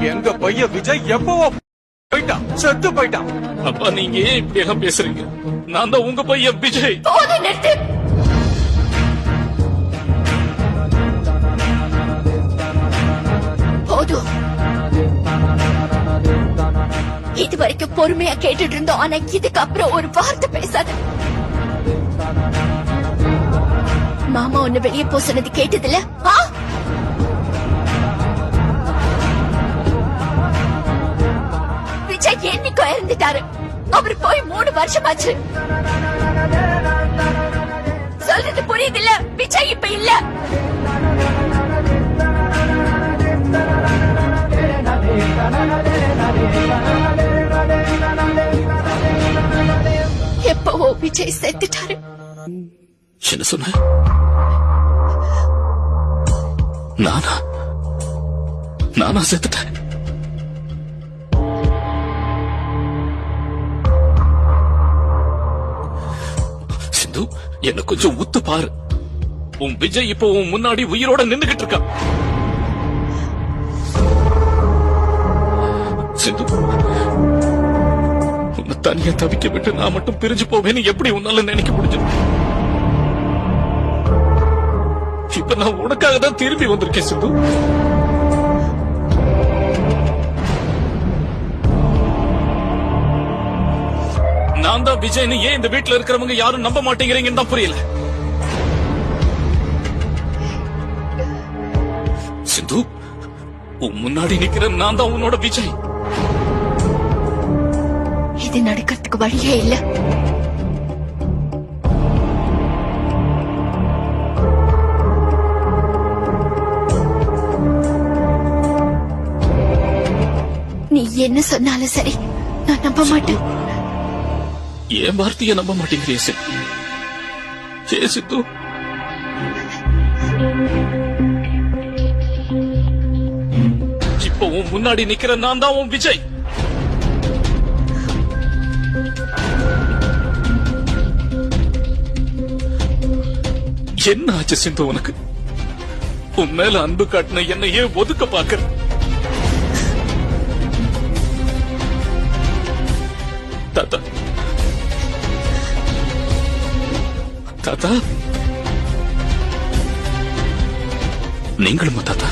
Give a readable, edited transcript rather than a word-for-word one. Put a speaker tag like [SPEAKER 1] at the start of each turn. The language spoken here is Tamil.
[SPEAKER 1] எங்க பையன் விஜய் எப்பவோ போயிட்டான், செத்து போயிட்டான்.
[SPEAKER 2] அப்பா நீங்க ஏன் இப்படி எல்லாம் பேசுறீங்க? நான் தான் உங்க பையன் விஜய்.
[SPEAKER 3] போதும், நிறுத்து. போதும். இது வரைக்கும் பொறுமையா கேட்டுட்டு இருந்தோம். ஆனா இதுக்கு அப்புறம் ஒரு வார்த்தை பேசாத. மாமா ஒண்ணு வெளியே போ சொன்னது கேட்டதில்ல? விஜய் என்னைக்கோ இறந்துட்டாரு. அவர் போய் 3 வருஷமாச்சு. சொல்றது புரியுதில்ல? விஜய் இப்ப இல்ல. எப்பவோ விஜய் செத்துட்டாரு.
[SPEAKER 2] என்ன சொன்ன? நானா செத்துட்டேன்? சிந்து, என்ன கொஞ்சம் உத்து பாரு. உன் விஜய் இப்போ உன் முன்னாடி உயிரோட நின்னுகிட்டு இருக்கா. சிந்து, உன்னை தனியா தவிக்க விட்டு நான் மட்டும் பிரிஞ்சு போவேன்னு எப்படி உன்னால நினைக்க முடிஞ்சது? இப்ப நான் உனக்காக தான் திரும்பி வந்திருக்கேன் சிந்து. நான் தான் விஜய்னு ஏன் இந்த வீட்டுல இருக்கிறவங்க யாரும் நம்ப மாட்டேங்கிறீங்கன்னு தான் புரியல. சிந்து, உன் முன்னாடி நிக்கிற நான் தான் உன்னோட விஜய்.
[SPEAKER 3] இது நடக்கிறதுக்கு வழியே இல்ல. நீ என்ன சொன்னாலும் சரி, நான் நம்ப மாட்டேன்.
[SPEAKER 2] ஏன் வார்த்தையை நம்ப மாட்டேங்கிறிய சித்து? இப்போ உன் முன்னாடி நிக்கிற நான் தான் உன் விஜய். என்ன ஆச்சு சிந்து உனக்கு? உன் மேல அன்பு காட்டின என்ன ஏன் ஒதுக்க பாக்குற? தாத்தா, தாத்தா, நீங்களும் தாத்தா.